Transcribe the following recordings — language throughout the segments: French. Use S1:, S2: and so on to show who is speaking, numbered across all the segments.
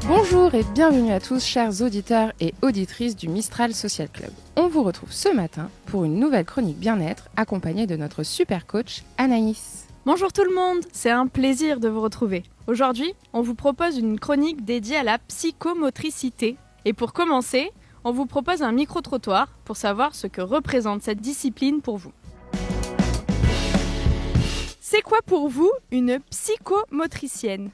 S1: Bonjour et bienvenue à tous, chers auditeurs et auditrices du Mistral Social Club. On vous retrouve ce matin pour une nouvelle chronique bien-être accompagnée de notre super coach Anaïs.
S2: Bonjour tout le monde, c'est un plaisir de vous retrouver. Aujourd'hui, on vous propose une chronique dédiée à la psychomotricité. Et pour commencer, on vous propose un micro-trottoir pour savoir ce que représente cette discipline pour vous. C'est quoi pour vous une psychomotricienne ?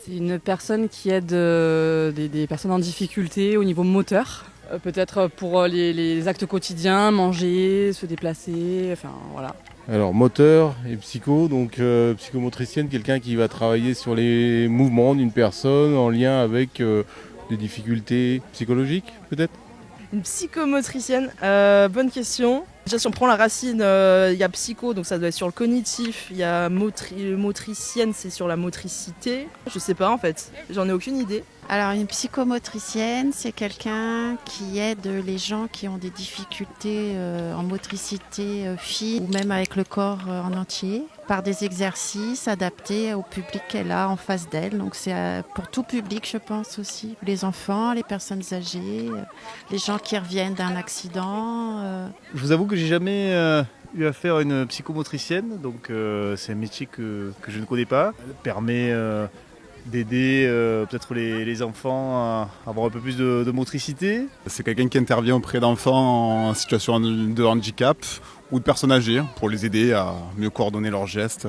S3: C'est une personne qui aide des personnes en difficulté au niveau moteur. Peut-être pour les actes quotidiens, manger, se déplacer, enfin voilà.
S4: Alors moteur et psycho, donc psychomotricienne, quelqu'un qui va travailler sur les mouvements d'une personne en lien avec des difficultés psychologiques peut-être.
S5: Une psychomotricienne, bonne question. Déjà si on prend la racine, il y a psycho, donc ça doit être sur le cognitif. Il y a motricienne, c'est sur la motricité. Je sais pas en fait, j'en ai aucune idée.
S6: Alors une psychomotricienne, c'est quelqu'un qui aide les gens qui ont des difficultés en motricité fine ou même avec le corps en entier, par des exercices adaptés au public qu'elle a en face d'elle. Donc c'est pour tout public, je pense aussi. Les enfants, les personnes âgées, les gens qui reviennent d'un accident.
S7: Je vous avoue que j'ai jamais eu affaire à une psychomotricienne, donc c'est un métier que je ne connais pas. Elle permet d'aider peut-être les enfants à avoir un peu plus de motricité.
S8: C'est quelqu'un qui intervient auprès d'enfants en situation de handicap ou de personnes âgées pour les aider à mieux coordonner leurs gestes,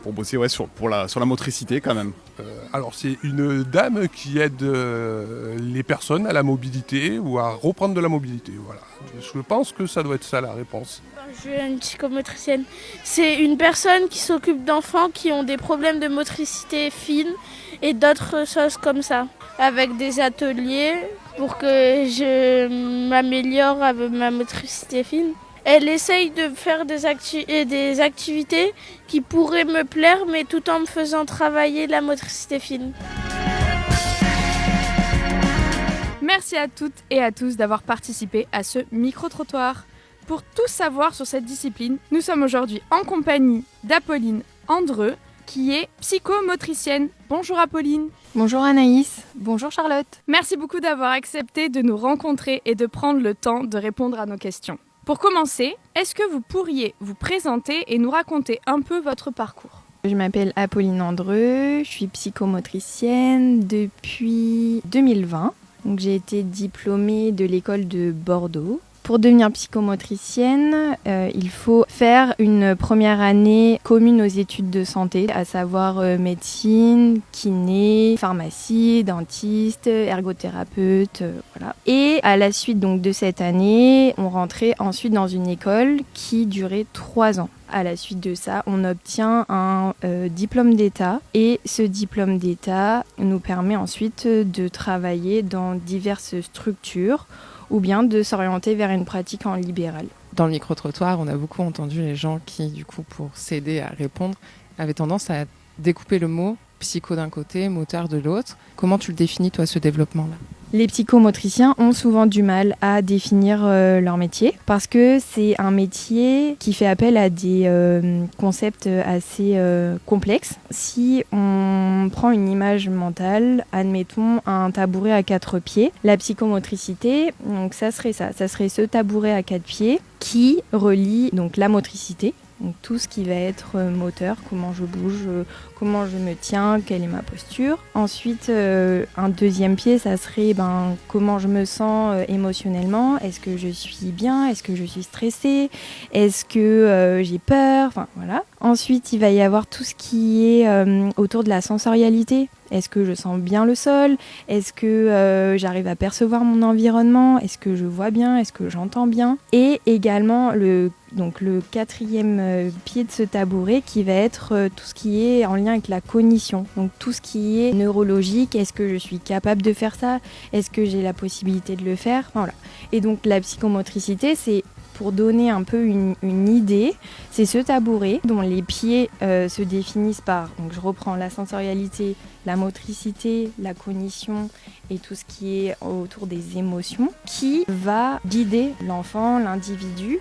S8: pour bosser sur la motricité quand même.
S9: Alors c'est une dame qui aide les personnes à la mobilité ou à reprendre de la mobilité. Voilà. Je pense que ça doit être ça la réponse.
S10: Je suis une psychomotricienne. C'est une personne qui s'occupe d'enfants qui ont des problèmes de motricité fine et d'autres choses comme ça. Avec des ateliers pour que je m'améliore avec ma motricité fine. Elle essaye de faire des activités qui pourraient me plaire, mais tout en me faisant travailler la motricité fine.
S2: Merci à toutes et à tous d'avoir participé à ce micro-trottoir. Pour tout savoir sur cette discipline, nous sommes aujourd'hui en compagnie d'Apolline Andreu, qui est psychomotricienne. Bonjour Apolline.
S11: Bonjour Anaïs. Bonjour Charlotte.
S2: Merci beaucoup d'avoir accepté de nous rencontrer et de prendre le temps de répondre à nos questions. Pour commencer, est-ce que vous pourriez vous présenter et nous raconter un peu votre parcours ?
S11: Je m'appelle Apolline Andreu, je suis psychomotricienne depuis 2020. Donc, j'ai été diplômée de l'école de Bordeaux. Pour devenir psychomotricienne, il faut faire une première année commune aux études de santé, à savoir médecine, kiné, pharmacie, dentiste, ergothérapeute, voilà. Et à la suite donc, de cette année, on rentrait ensuite dans une école qui durait 3 ans. À la suite de ça, on obtient un diplôme d'État et ce diplôme d'État nous permet ensuite de travailler dans diverses structures ou bien de s'orienter vers une pratique en libéral.
S1: Dans le micro-trottoir, on a beaucoup entendu les gens qui, du coup, pour s'aider à répondre, avaient tendance à découper le mot psycho d'un côté, moteur de l'autre. Comment tu le définis, toi, ce développement-là ?
S11: Les psychomotriciens ont souvent du mal à définir leur métier parce que c'est un métier qui fait appel à des concepts assez complexes. Si on prend une image mentale, admettons un tabouret à 4 pieds, la psychomotricité, donc ça serait ce tabouret à 4 pieds qui relie donc la motricité. Donc tout ce qui va être moteur, comment je bouge, comment je me tiens, quelle est ma posture. Ensuite, un deuxième pied, ça serait comment je me sens émotionnellement. Est-ce que je suis bien ? Est-ce que je suis stressée ? Est-ce que j'ai peur ? Enfin voilà. Ensuite, il va y avoir tout ce qui est autour de la sensorialité. Est-ce que je sens bien le sol ? Est-ce que j'arrive à percevoir mon environnement ? Est-ce que je vois bien ? Est-ce que j'entends bien ? Et également le 4e pied de ce tabouret qui va être tout ce qui est en lien avec la cognition. Donc tout ce qui est neurologique, est-ce que je suis capable de faire ça ? Est-ce que j'ai la possibilité de le faire ? Enfin, voilà. Et donc la psychomotricité, c'est pour donner un peu une idée, c'est ce tabouret dont les pieds se définissent par, donc je reprends la sensorialité, la motricité, la cognition et tout ce qui est autour des émotions, qui va guider l'enfant, l'individu,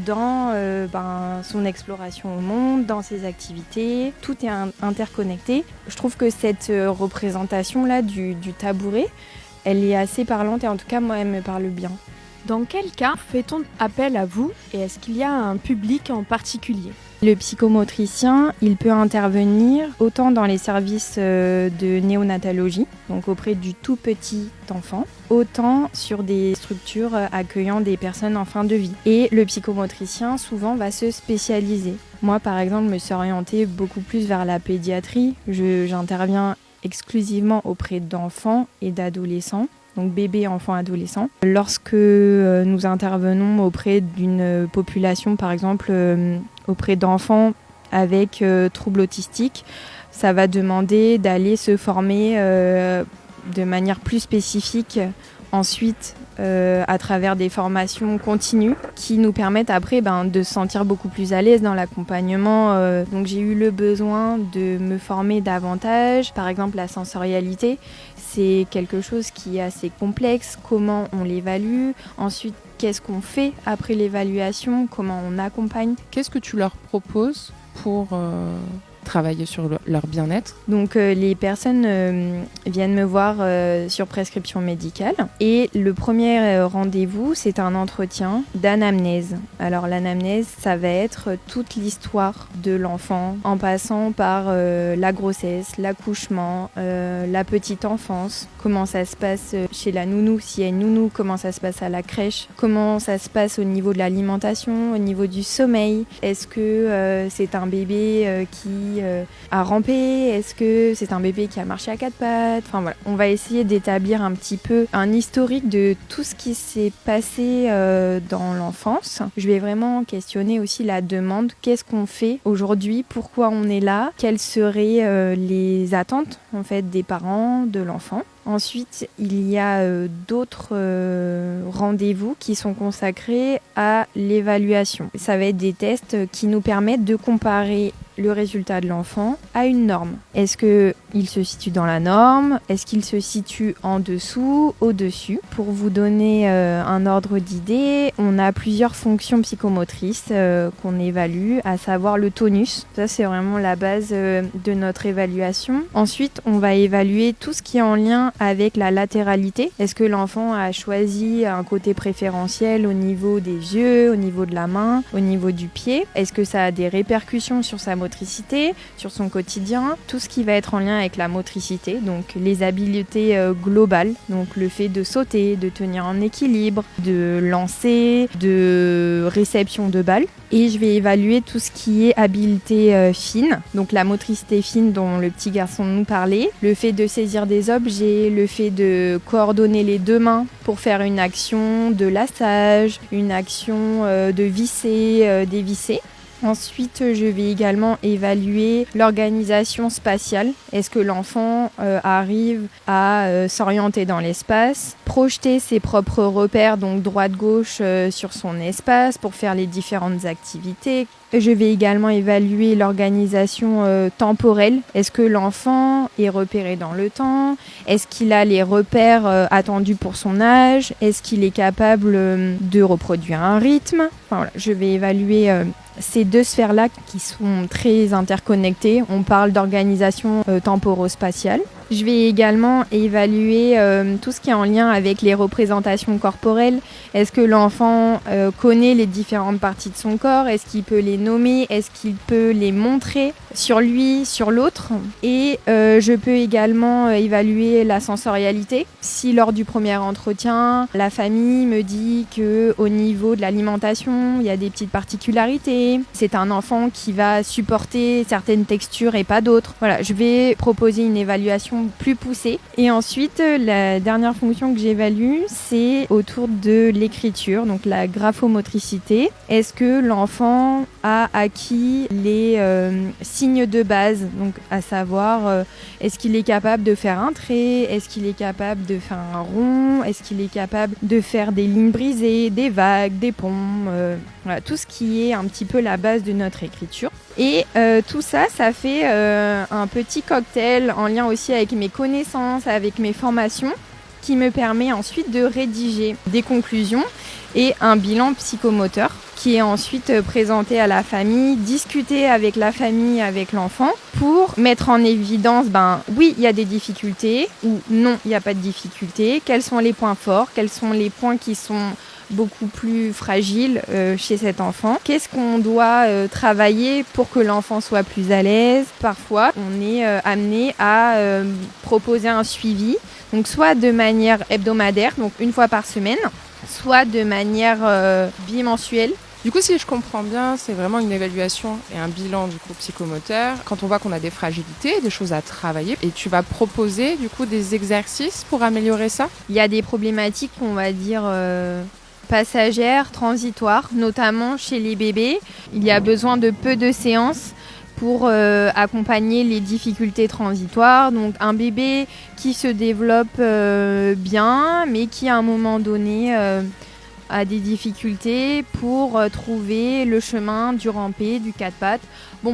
S11: dans son exploration au monde, dans ses activités. Tout est interconnecté. Je trouve que cette représentation-là du tabouret, elle est assez parlante et en tout cas, moi, elle me parle bien.
S2: Dans quel cas fait-on appel à vous et est-ce qu'il y a un public en particulier ?
S11: Le psychomotricien, il peut intervenir autant dans les services de néonatologie, donc auprès du tout petit enfant, autant sur des structures accueillant des personnes en fin de vie. Et le psychomotricien, souvent, va se spécialiser. Moi, par exemple, je me suis orientée beaucoup plus vers la pédiatrie. J'interviens exclusivement auprès d'enfants et d'adolescents. Donc bébés, enfants, adolescents. Lorsque nous intervenons auprès d'une population, par exemple auprès d'enfants avec troubles autistiques, ça va demander d'aller se former de manière plus spécifique ensuite à travers des formations continues qui nous permettent après de se sentir beaucoup plus à l'aise dans l'accompagnement. Donc j'ai eu le besoin de me former davantage. Par exemple, la sensorialité, c'est quelque chose qui est assez complexe. Comment on l'évalue ? Ensuite, qu'est-ce qu'on fait après l'évaluation ? Comment on accompagne ?
S1: Qu'est-ce que tu leur proposes pour travailler sur leur bien-être ?
S11: Donc les personnes viennent me voir sur prescription médicale et le premier rendez-vous, c'est un entretien d'anamnèse. Alors l'anamnèse, ça va être toute l'histoire de l'enfant en passant par la grossesse, l'accouchement, la petite enfance, comment ça se passe chez la nounou, s'il y a une nounou, comment ça se passe à la crèche, comment ça se passe au niveau de l'alimentation, au niveau du sommeil. Est-ce que c'est un bébé qui a rampé? Est-ce que c'est un bébé qui a marché à quatre pattes? Enfin voilà, on va essayer d'établir un petit peu un historique de tout ce qui s'est passé dans l'enfance. Je vais vraiment questionner aussi la demande. Qu'est-ce qu'on fait aujourd'hui? Pourquoi on est là? Quelles seraient les attentes en fait des parents, de l'enfant? Ensuite, il y a d'autres rendez-vous qui sont consacrés à l'évaluation. Ça va être des tests qui nous permettent de comparer le résultat de l'enfant à une norme. Est-ce qu'il se situe dans la norme? Est-ce qu'il se situe en dessous, au-dessus? Pour vous donner un ordre d'idée, on a plusieurs fonctions psychomotrices qu'on évalue, à savoir le tonus. Ça, c'est vraiment la base de notre évaluation. Ensuite, on va évaluer tout ce qui est en lien avec la latéralité. Est-ce que l'enfant a choisi un côté préférentiel au niveau des yeux, au niveau de la main, au niveau du pied? Est-ce que ça a des répercussions sur sa motricité, sur son quotidien? Tout ce qui va être en lien avec la motricité, donc les habiletés globales, donc le fait de sauter, de tenir en équilibre, de lancer, de réception de balles. Et je vais évaluer tout ce qui est habileté fine, donc la motricité fine dont le petit garçon nous parlait, le fait de saisir des objets, le fait de coordonner les deux mains pour faire une action de lassage, une action de visser, dévisser. Ensuite, je vais également évaluer l'organisation spatiale. Est-ce que l'enfant arrive à s'orienter dans l'espace, projeter ses propres repères, donc droite-gauche, sur son espace pour faire les différentes activités? Je vais également évaluer l'organisation temporelle. Est-ce que l'enfant est repéré dans le temps? Est-ce qu'il a les repères attendus pour son âge? Est-ce qu'il est capable de reproduire un rythme? Enfin, voilà, je vais évaluer ces deux sphères-là qui sont très interconnectées. On parle d'organisation temporo-spatiale. Je vais également évaluer tout ce qui est en lien avec les représentations corporelles. Est-ce que l'enfant connaît les différentes parties de son corps? Est-ce qu'il peut les nommer? Est-ce qu'il peut les montrer sur lui, sur l'autre? Et je peux également évaluer la sensorialité. Si lors du premier entretien, la famille me dit qu'au niveau de l'alimentation, il y a des petites particularités, c'est un enfant qui va supporter certaines textures et pas d'autres. Voilà, je vais proposer une évaluation sont plus poussées. Et ensuite, la dernière fonction que j'évalue, c'est autour de l'écriture, donc la graphomotricité. Est-ce que l'enfant a acquis les signes de base, donc à savoir, est-ce qu'il est capable de faire un trait, est-ce qu'il est capable de faire un rond, est-ce qu'il est capable de faire des lignes brisées, des vagues, des ponts, voilà, tout ce qui est un petit peu la base de notre écriture. Et tout ça, ça fait un petit cocktail en lien aussi avec mes connaissances, avec mes formations, qui me permet ensuite de rédiger des conclusions et un bilan psychomoteur qui est ensuite présenté à la famille, discuté avec la famille, avec l'enfant, pour mettre en évidence, oui, il y a des difficultés, ou non, il n'y a pas de difficultés, quels sont les points forts, quels sont les points qui sont beaucoup plus fragiles chez cet enfant. Qu'est-ce qu'on doit travailler pour que l'enfant soit plus à l'aise? Parfois, on est amené à proposer un suivi, donc soit de manière hebdomadaire, donc une fois par semaine, soit de manière bimensuelle.
S1: Du coup, si je comprends bien, c'est vraiment une évaluation et un bilan du coup psychomoteur. Quand on voit qu'on a des fragilités, des choses à travailler, et tu vas proposer du coup des exercices pour améliorer ça?
S11: Il y a des problématiques, on va dire, passagères, transitoires, notamment chez les bébés. Il y a besoin de peu de séances pour accompagner les difficultés transitoires. Donc un bébé qui se développe bien, mais qui à un moment donné a des difficultés pour trouver le chemin du rampé, du quatre pattes.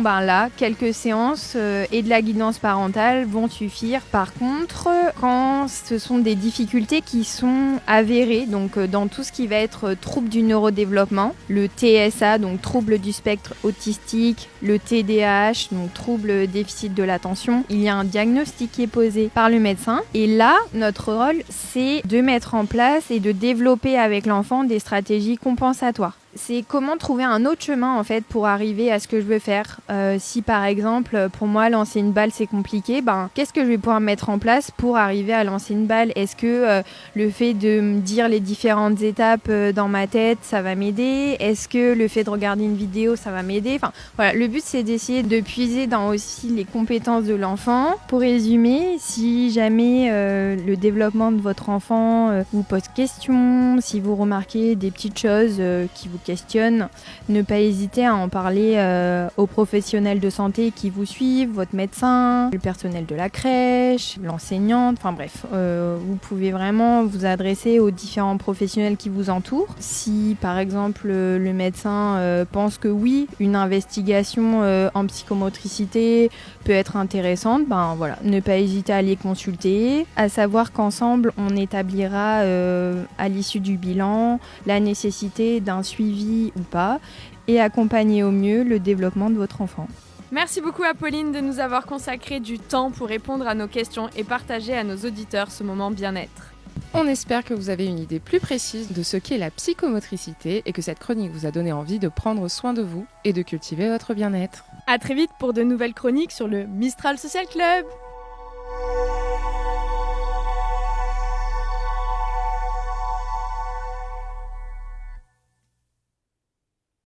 S11: Là, quelques séances et de la guidance parentale vont suffire. Par contre, quand ce sont des difficultés qui sont avérées, donc dans tout ce qui va être trouble du neurodéveloppement, le TSA, donc trouble du spectre autistique, le TDAH, donc trouble déficit de l'attention, il y a un diagnostic qui est posé par le médecin. Et là, notre rôle, c'est de mettre en place et de développer avec l'enfant des stratégies compensatoires. C'est comment trouver un autre chemin en fait pour arriver à ce que je veux faire. Si par exemple pour moi lancer une balle c'est compliqué, qu'est-ce que je vais pouvoir mettre en place pour arriver à lancer une balle? Est-ce que le fait de me dire les différentes étapes dans ma tête ça va m'aider? Est-ce que le fait de regarder une vidéo ça va m'aider? Voilà, le but c'est d'essayer de puiser dans aussi les compétences de l'enfant. Pour résumer, si jamais le développement de votre enfant vous pose question, si vous remarquez des petites choses qui vous questionnent, ne pas hésiter à en parler aux professionnels de santé qui vous suivent, votre médecin, le personnel de la crèche, l'enseignante, vous pouvez vraiment vous adresser aux différents professionnels qui vous entourent. Si par exemple le médecin pense que oui, une investigation en psychomotricité peut être intéressante, ne pas hésiter à les consulter, à savoir qu'ensemble on établira à l'issue du bilan la nécessité d'un suivi ou pas, et accompagner au mieux le développement de votre enfant.
S2: Merci beaucoup Apolline de nous avoir consacré du temps pour répondre à nos questions et partager à nos auditeurs ce moment bien-être.
S1: On espère que vous avez une idée plus précise de ce qu'est la psychomotricité et que cette chronique vous a donné envie de prendre soin de vous et de cultiver votre bien-être.
S2: À très vite pour de nouvelles chroniques sur le Mistral Social Club.